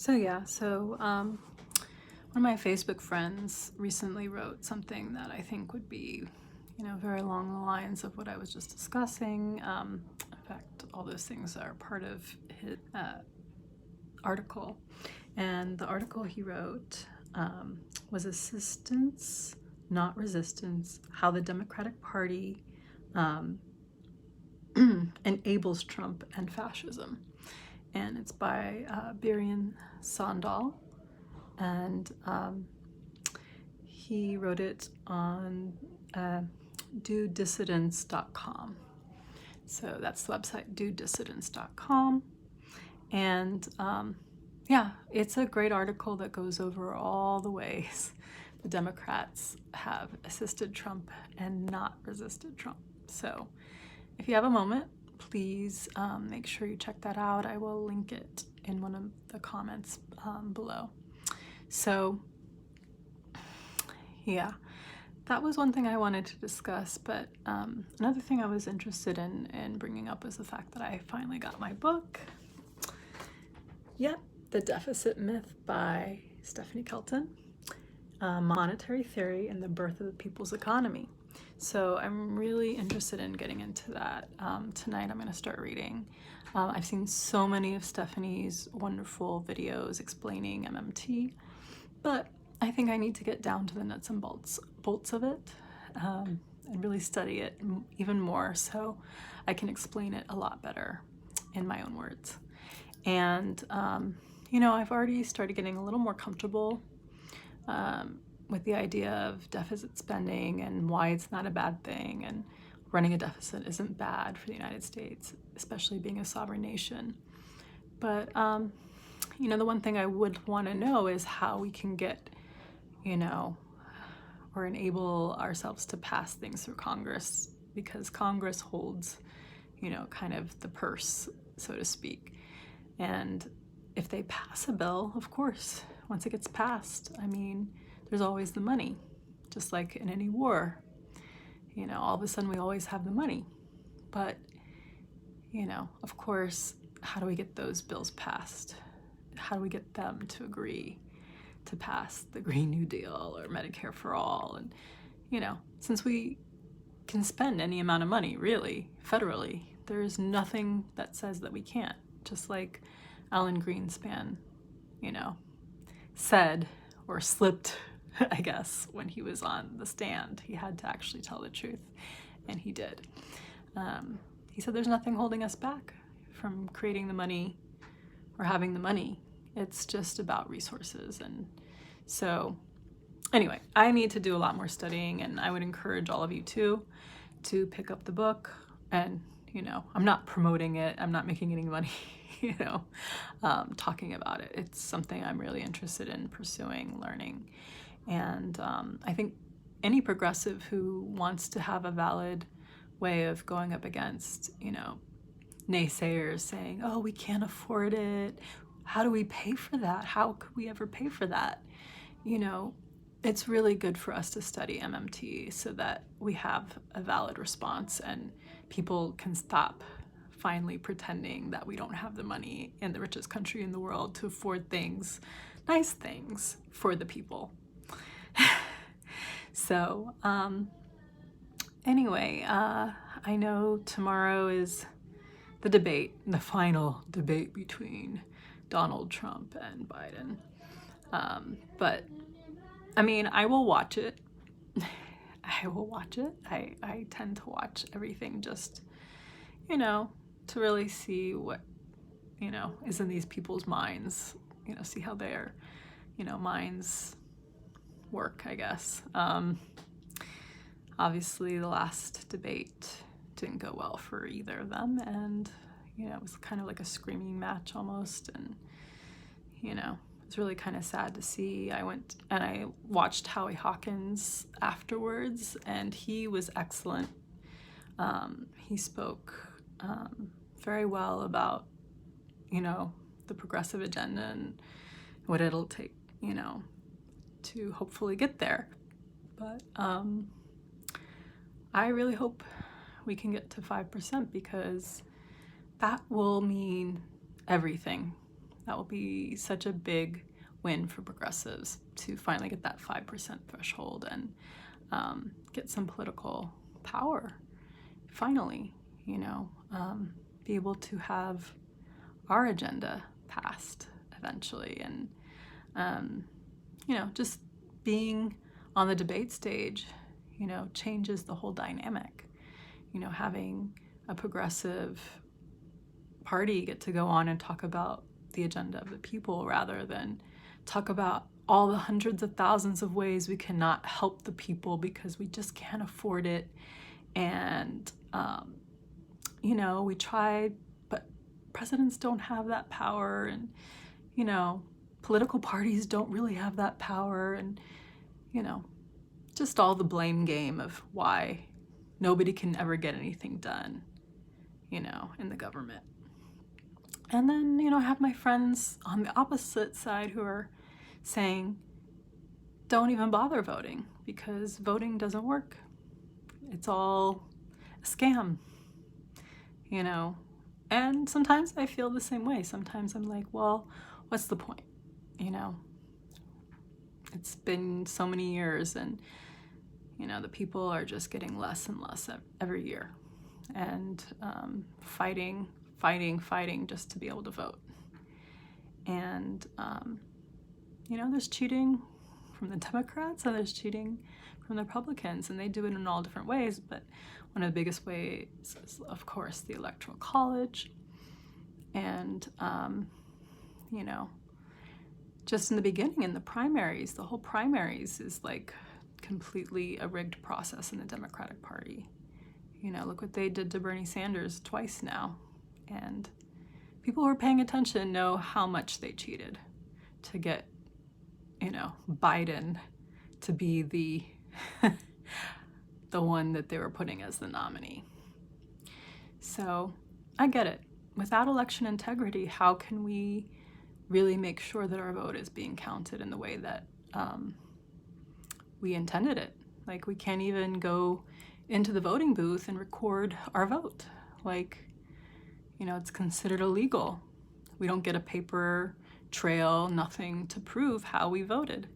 One of my Facebook friends recently wrote something that I think would be, very along the lines of what I was just discussing. In fact, all those things are part of his article. And the article he wrote was Assistance, Not Resistance, How the Democratic Party Enables Trump and Fascism. And it's by Birian Sandal. And he wrote it on dodissidents.com. So that's the website, dodissidents.com. And it's a great article that goes over all the ways the Democrats have assisted Trump and not resisted Trump. So if you have a moment, please make sure you check that out. I will link it in one of the comments below. So, that was one thing I wanted to discuss, but another thing I was interested in bringing up was the fact that I finally got my book. Yep, The Deficit Myth by Stephanie Kelton, Monetary Theory and the Birth of the People's Economy. So I'm really interested in getting into that. Tonight I'm going to start reading. I've seen so many of Stephanie's wonderful videos explaining MMT, but I think I need to get down to the nuts and bolts of it and really study it even more so I can explain it a lot better in my own words. And, I've already started getting a little more comfortable with the idea of deficit spending and why it's not a bad thing, and running a deficit isn't bad for the United States, especially being a sovereign nation. But, the one thing I would want to know is how we can get, or enable ourselves to pass things through Congress, because Congress holds, kind of the purse, so to speak. And if they pass a bill, of course, once it gets passed, there's always the money, just like in any war. All of a sudden we always have the money. But, of course, how do we get those bills passed? How do we get them to agree to pass the Green New Deal or Medicare for All? And, since we can spend any amount of money, really, federally, there is nothing that says that we can't. Just like Alan Greenspan, said or slipped, I guess, when he was on the stand. He had to actually tell the truth, and he did. He said there's nothing holding us back from creating the money or having the money. It's just about resources. And so anyway, I need to do a lot more studying, and I would encourage all of you to pick up the book. And, I'm not promoting it. I'm not making any money, talking about it. It's something I'm really interested in pursuing, learning. And I think any progressive who wants to have a valid way of going up against, naysayers saying, oh, we can't afford it. How do we pay for that? How could we ever pay for that? It's really good for us to study MMT so that we have a valid response and people can stop finally pretending that we don't have the money in the richest country in the world to afford things, nice things for the people. So, anyway, I know tomorrow is the final debate between Donald Trump and Biden. But I will watch it. I tend to watch everything just, to really see what, is in these people's minds, see how their, minds work, I guess. Obviously, the last debate didn't go well for either of them, and, it was kind of like a screaming match almost, and, it's really kind of sad to see. I went and I watched Howie Hawkins afterwards, and he was excellent. He spoke very well about, the progressive agenda and what it'll take, to hopefully get there. But I really hope we can get to 5% because that will mean everything. That will be such a big win for progressives to finally get that 5% threshold and get some political power. Finally, be able to have our agenda passed eventually. And, just being on the debate stage, changes the whole dynamic. Having a progressive party get to go on and talk about the agenda of the people rather than talk about all the hundreds of thousands of ways we cannot help the people because we just can't afford it. And, we tried, but presidents don't have that power, and, political parties don't really have that power, and, just all the blame game of why nobody can ever get anything done, in the government. And then, I have my friends on the opposite side who are saying, don't even bother voting because voting doesn't work. It's all a scam, And sometimes I feel the same way. Sometimes I'm like, well, what's the point? It's been so many years, and, the people are just getting less and less every year, and fighting just to be able to vote. And, there's cheating from the Democrats and there's cheating from the Republicans, and they do it in all different ways. But one of the biggest ways is, of course, the Electoral College. And, just in the beginning, in the primaries, the whole primaries is like completely a rigged process in the Democratic Party. Look what they did to Bernie Sanders twice now. And people who are paying attention know how much they cheated to get, Biden to be the the one that they were putting as the nominee. So I get it. Without election integrity, how can we really make sure that our vote is being counted in the way that we intended it? Like, we can't even go into the voting booth and record our vote. Like, it's considered illegal. We don't get a paper trail, nothing to prove how we voted.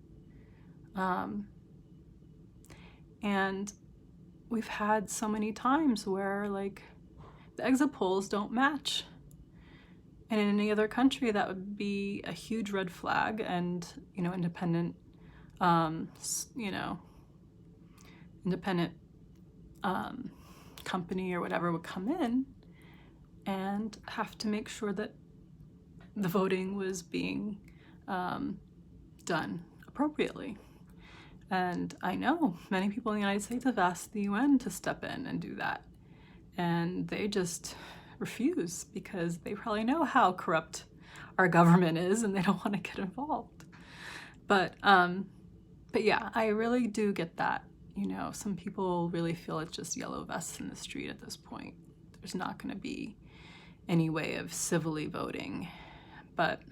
And we've had so many times where, like, the exit polls don't match. And in any other country, that would be a huge red flag, and, independent company or whatever would come in and have to make sure that the voting was being done appropriately. And I know many people in the United States have asked the UN to step in and do that, and they just refuse because they probably know how corrupt our government is and they don't want to get involved. But yeah, I really do get that. Some people really feel it's just yellow vests in the street at this point. There's not going to be any way of civilly voting. But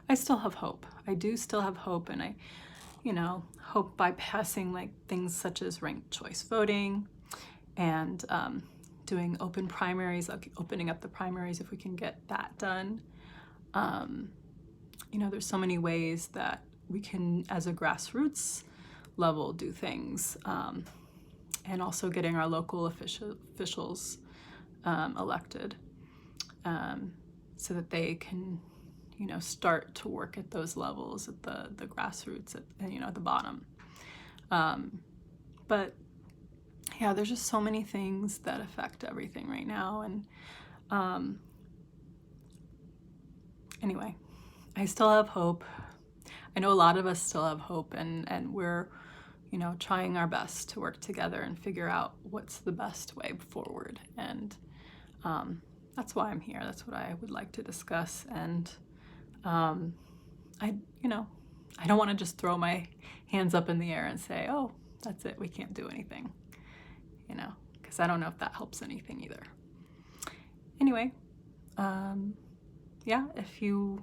I still have hope. I do still have hope, and I, hope by passing like things such as ranked choice voting and doing open primaries, like opening up the primaries if we can get that done. There's so many ways that we can, as a grassroots level, do things, and also getting our local officials elected, so that they can, start to work at those levels, at the grassroots, at the bottom. But yeah, there's just so many things that affect everything right now. And anyway, I still have hope. I know a lot of us still have hope, and we're, trying our best to work together and figure out what's the best way forward. And that's why I'm here. That's what I would like to discuss. And I don't want to just throw my hands up in the air and say, oh, that's it, we can't do anything, because I don't know if that helps anything either. Anyway, yeah, if you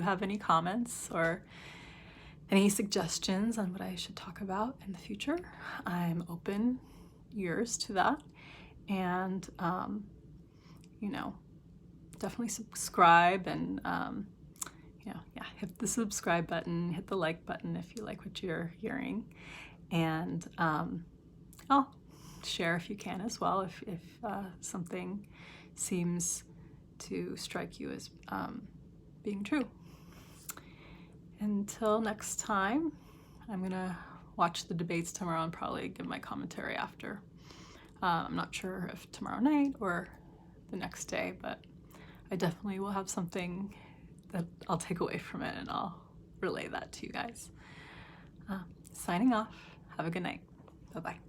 have any comments or any suggestions on what I should talk about in the future, I'm open ears to that. And, definitely subscribe and, hit the subscribe button, hit the like button if you like what you're hearing. And I'll share if you can as well, if something seems to strike you as being true. Until next time, I'm gonna watch the debates tomorrow and probably give my commentary after. I'm not sure if tomorrow night or the next day, but I definitely will have something that I'll take away from it and I'll relay that to you guys. Signing off. Have a good night. Bye-bye.